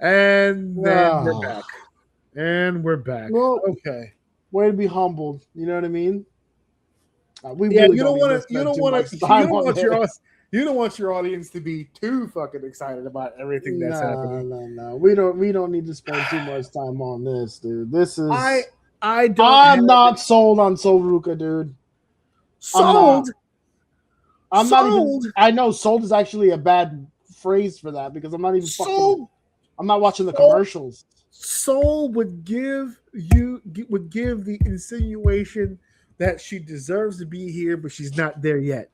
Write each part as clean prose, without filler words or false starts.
And then we're back. And we're back. Well, Okay. way to be humbled. You know what I mean? We Yeah, really you don't want to. You spend don't too want much to. time You don't on want this. you don't want your audience to be too fucking excited about everything that's happening. No. We don't need to spend too much time on this, dude. This is I'm not sold on Sol Ruca, dude. Sold. I'm not even. I know sold is actually a bad phrase for that because I'm not even sold. I'm not watching the commercials. Soul would give the insinuation that she deserves to be here, but she's not there yet.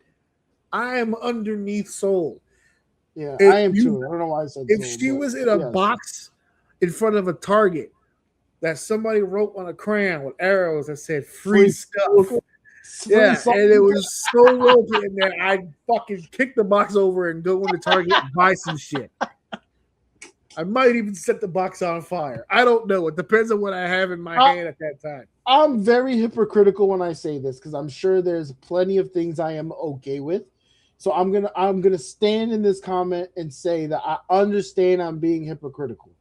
I am underneath Soul. Yeah, I am too. I don't know why I said if Soul, she was in a box in front of a Target that somebody wrote on a crayon with arrows that said free stuff. Yeah, and it was so ropey in there, I'd fucking kick the box over and go into Target and buy some shit. I might even set the box on fire. I don't know. It depends on what I have in my hand at that time. I'm very hypocritical when I say this because I'm sure there's plenty of things I am okay with. So I'm gonna stand in this comment and say that I understand I'm being hypocritical.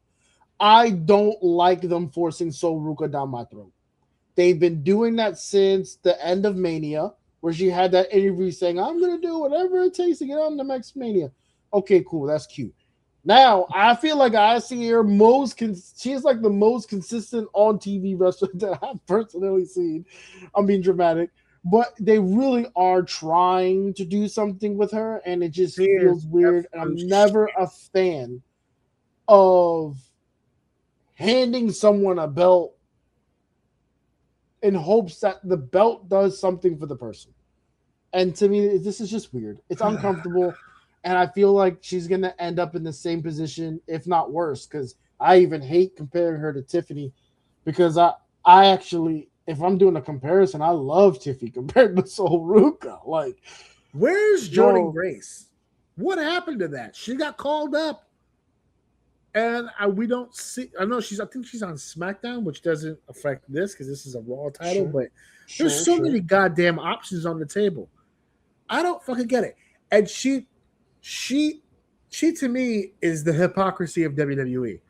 I don't like them forcing Sol Ruca down my throat. They've been doing that since the end of Mania, where she had that interview saying, "I'm gonna do whatever it takes to get on the next Mania." Okay, cool, that's cute. Now I feel like I see her she's like the most consistent on TV wrestler that I've personally seen. I'm being dramatic, but they really are trying to do something with her, and it just feels weird. And I'm never a fan of handing someone a belt in hopes that the belt does something for the person. And to me, this is just weird. It's uncomfortable. And I feel like she's going to end up in the same position, if not worse, because I even hate comparing her to Tiffany because I actually, if I'm doing a comparison, I love Tiffany compared to Sol Ruca. Like, where's Jordan Grace? What happened to that? She got called up. And we don't see. I think she's on SmackDown, which doesn't affect this because this is a Raw title. But there's so many goddamn options on the table. I don't fucking get it. And she to me is the hypocrisy of WWE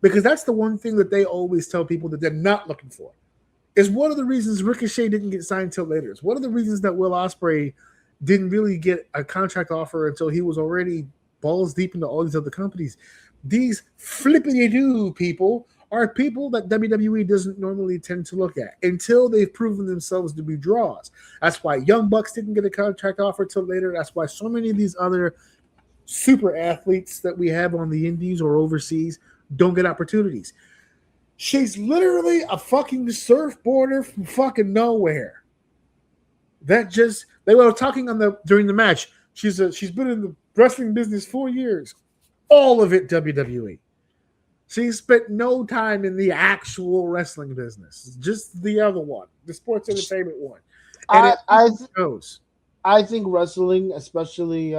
because that's the one thing that they always tell people that they're not looking for. Is one of the reasons Ricochet didn't get signed till later. It's one of the reasons that Will Ospreay didn't really get a contract offer until he was already balls deep into all these other companies. These flippity-doo people are people that WWE doesn't normally tend to look at until they've proven themselves to be draws. That's why Young Bucks didn't get a contract offer till later. That's why so many of these other super athletes that we have on the indies or overseas don't get opportunities. She's literally a fucking surfboarder from fucking nowhere. They were talking during the match. She's been in the wrestling business 4 years. All of it WWE. She spent no time in the actual wrestling business, just the other one, the sports entertainment one. And I think wrestling, especially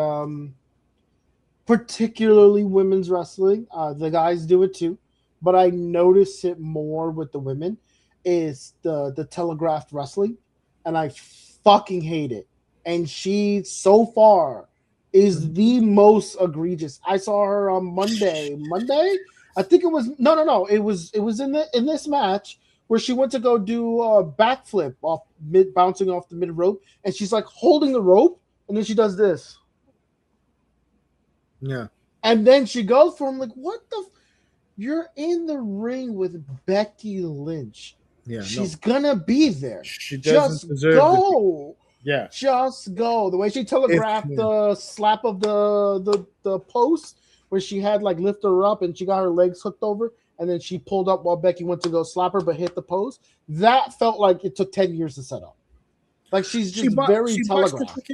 particularly women's wrestling, the guys do it too, but I notice it more with the women, is the telegraphed wrestling, and I fucking hate it. And she, so far, is the most egregious. I saw her on Monday. I think it was no. It was in this match where she went to go do a backflip bouncing off the mid rope, and she's like holding the rope, and then she does this. Yeah. And then she goes for him like, what the? You're in the ring with Becky Lynch. Yeah. She's gonna be there. She doesn't deserve go. Yeah. Just go. The way she telegraphed the slap of the post where she had like lift her up and she got her legs hooked over and then she pulled up while Becky went to go slap her but hit the post. That felt like it took 10 years to set up. Like she's just very telegraphed.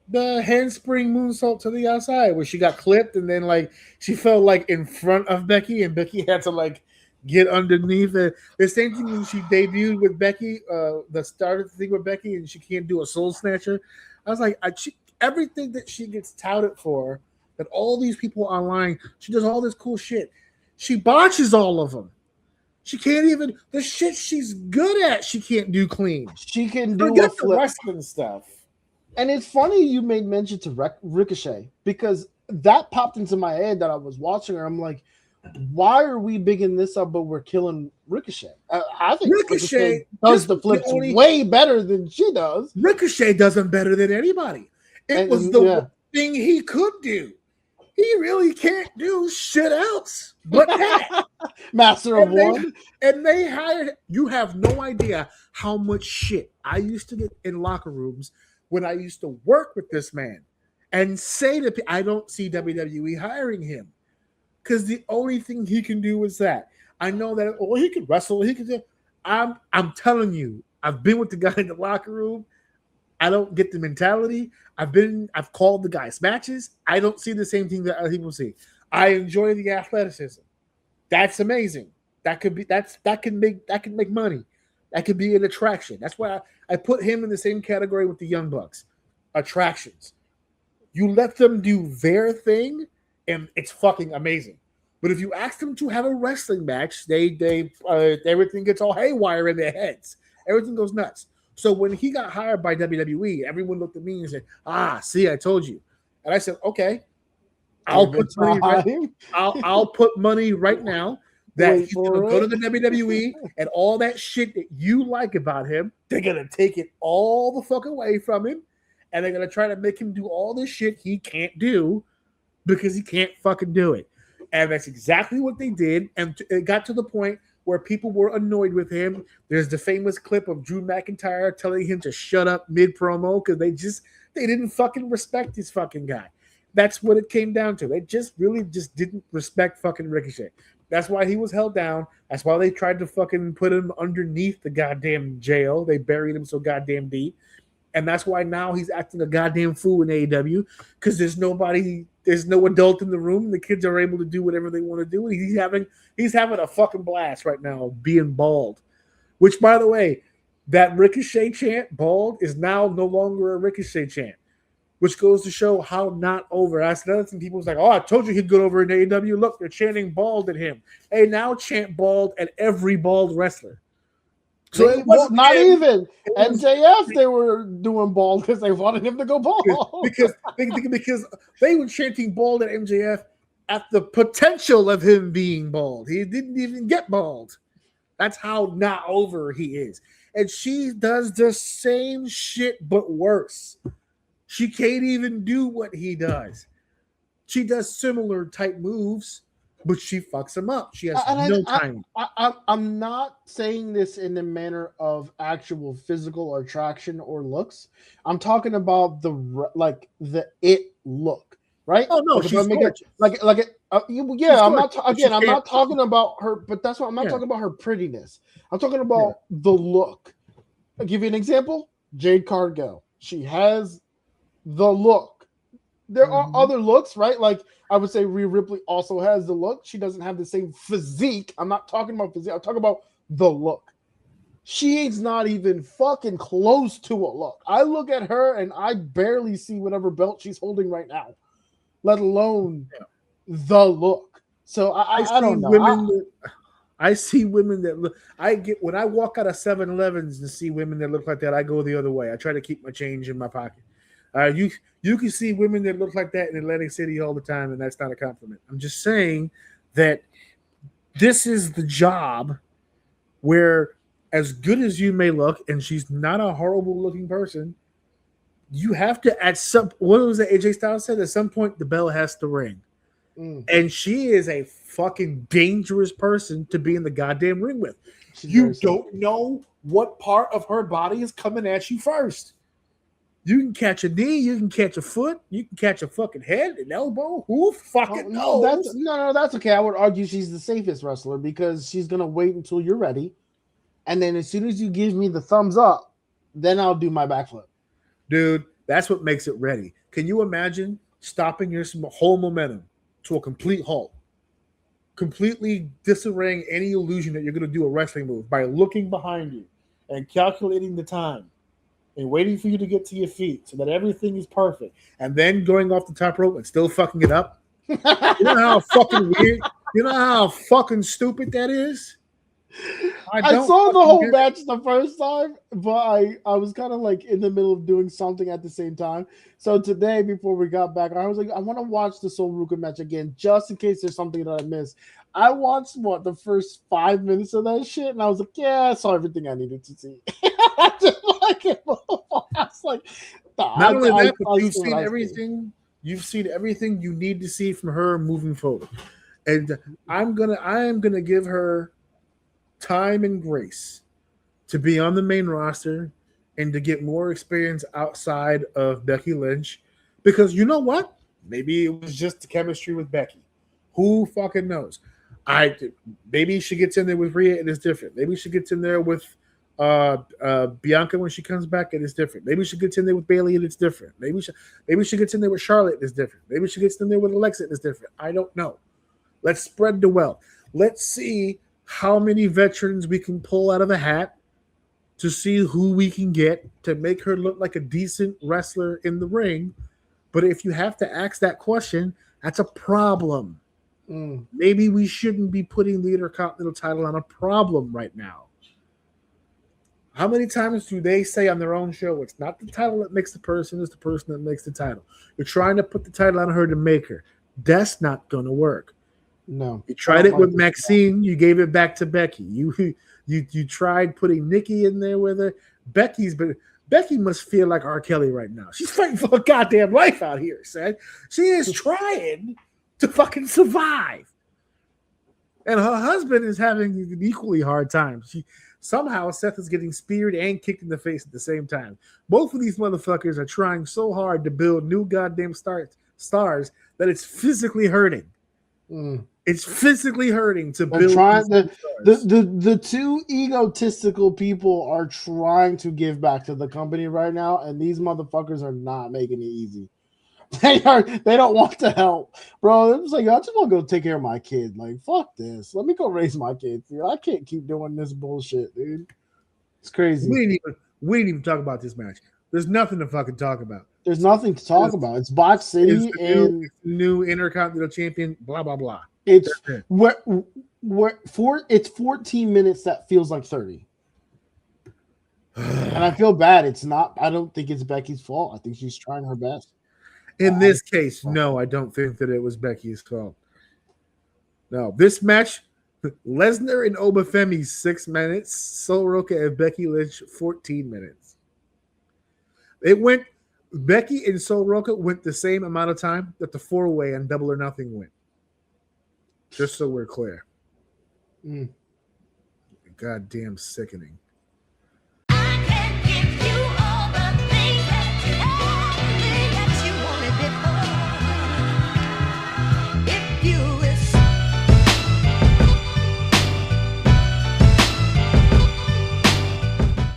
The handspring moonsault to the outside where she got clipped and then like she fell like in front of Becky and Becky had to like get underneath it. The same thing when she debuted with Becky, the started thing with Becky, and she can't do a soul snatcher. I was like, everything that she gets touted for, that all these people online, she does all this cool shit. She botches all of them. She can't even the shit she's good at. She can't do clean. She can do a flip. Wrestling stuff. And it's funny you made mention to Ricochet because that popped into my head that I was watching her. I'm like, why are we bigging this up, but we're killing Ricochet? I think Ricochet does the flips way better than she does. Ricochet does them better than anybody. It was the one thing he could do. He really can't do shit else but that. Master of one. And they hired, you have no idea how much shit I used to get in locker rooms when I used to work with this man and say to people, I don't see WWE hiring him because the only thing he can do is that. I know that, well, he can wrestle, he can do. I'm telling you, I've been with the guy in the locker room. I don't get the mentality. I've called the guys matches. I don't see the same thing that other people see. I enjoy the athleticism. That's amazing. That can make money. That could be an attraction. That's why I put him in the same category with the Young Bucks. Attractions. You let them do their thing, and it's fucking amazing. But if you ask them to have a wrestling match, they everything gets all haywire in their heads. Everything goes nuts. So when he got hired by WWE, everyone looked at me and said, see, I told you. And I said, okay, I'll put money right now that he's going to go to the WWE and all that shit that you like about him, they're going to take it all the fuck away from him and they're going to try to make him do all this shit he can't do because he can't fucking do it. And that's exactly what they did. And it got to the point where people were annoyed with him. There's the famous clip of Drew McIntyre telling him to shut up mid-promo because they didn't fucking respect this fucking guy. That's what it came down to. They really didn't respect fucking Ricochet. That's why he was held down. That's why they tried to fucking put him underneath the goddamn jail. They buried him so goddamn deep. And that's why now he's acting a goddamn fool in AEW because there's no adult in the room. The kids are able to do whatever they want to do. And he's having a fucking blast right now being bald. Which, by the way, that Ricochet chant, bald, is now no longer a Ricochet chant. Which goes to show how not over. That's another thing. People was like, I told you he'd go over in AEW. Look, they're chanting bald at him. Hey, now chant bald at every bald wrestler. So it was not even MJF. They were doing bald because they wanted him to go bald. Because they were chanting bald at MJF at the potential of him being bald. He didn't even get bald. That's how not over he is. And she does the same shit but worse. She can't even do what he does. She does similar type moves, but she fucks him up. She has no time. I'm not saying this in the manner of actual physical attraction or looks. I'm talking about the it look, right? Oh no, she's gorgeous. I'm not talking about her, but that's what I'm not talking about her prettiness. I'm talking about the look. I'll give you an example. Jade Cargill. She has the look. There are other looks, right? Like I would say Rhea Ripley also has the look. She doesn't have the same physique. I'm not talking about physique. I'm talking about the look. She is not even fucking close to a look. I look at her and I barely see whatever belt she's holding right now, let alone the look. So I don't know. I see women that look. When I walk out of 7-Elevens and see women that look like that, I go the other way. I try to keep my change in my pocket. You can see women that look like that in Atlantic City all the time, and that's not a compliment. I'm just saying that this is the job where, as good as you may look, and she's not a horrible looking person, you have to what was it AJ Styles said? At some point, the bell has to ring. And she is a fucking dangerous person to be in the goddamn ring with. You don't know what part of her body is coming at you first. You can catch a knee, you can catch a foot, you can catch a fucking head, an elbow. Who fucking knows? That's okay. I would argue she's the safest wrestler because she's gonna wait until you're ready, and then as soon as you give me the thumbs up, then I'll do my backflip. Dude, that's what makes it ready. Can you imagine stopping your whole momentum to a complete halt, completely disarraying any illusion that you're gonna do a wrestling move by looking behind you and calculating the time and waiting for you to get to your feet so that everything is perfect, and then going off the top rope and still fucking it up? You know how fucking weird? You know how fucking stupid that is? I saw the whole match the first time, but I was kind of like in the middle of doing something at the same time. So today, before we got back, I was like, I want to watch the Sol Ruca match again, just in case there's something that I missed. I watched the first 5 minutes of that shit, and I was like, yeah, I saw everything I needed to see. I was like, not only that, but you've seen everything. You've seen everything you need to see from her moving forward, and I am gonna give her time and grace to be on the main roster and to get more experience outside of Becky Lynch, because you know what? Maybe it was just the chemistry with Becky. Who fucking knows? Maybe she gets in there with Rhea and it's different. Maybe she gets in there with Bianca when she comes back and it's different. Maybe she gets in there with Bayley and it's different. Maybe she gets in there with Charlotte and it's different. Maybe she gets in there with Alexa and it's different. I don't know. Let's spread the wealth. Let's see how many veterans we can pull out of the hat to see who we can get to make her look like a decent wrestler in the ring. But if you have to ask that question, that's a problem. Maybe we shouldn't be putting the Intercontinental title on a problem right now. How many times do they say on their own show, it's not the title that makes the person, it's the person that makes the title. You're trying to put the title on her to make her. That's not going to work. No. You tried it with Maxine. You gave it back to Becky. You tried putting Nikki in there with her. Becky must feel like R. Kelly right now. She's fighting for her goddamn life out here, son. She is trying to fucking survive. And her husband is having an equally hard time. Somehow Seth is getting speared and kicked in the face at the same time. Both of these motherfuckers are trying so hard to build new goddamn stars that it's physically hurting. It's physically hurting to build. The two egotistical people are trying to give back to the company right now, and these motherfuckers are not making it easy. They don't want to help, bro. It's like, I just want to go take care of my kid. Like, fuck this. Let me go raise my kids. Dude. I can't keep doing this bullshit, dude. It's crazy. We didn't even talk about this match. There's nothing to fucking talk about. There's nothing to talk about. It's Botch City and new Intercontinental Champion. Blah blah blah. It's it's 14 minutes that feels like 30. And I feel bad. It's not. I don't think it's Becky's fault. I think she's trying her best. In this case, no, I don't think that it was Becky's fault. No, this match, Lesnar and Obafemi 6 minutes, Sol Ruca and Becky Lynch 14 minutes. Becky and Sol Ruca went the same amount of time that the 4-way and Double or Nothing went. Just so we're clear. Goddamn sickening.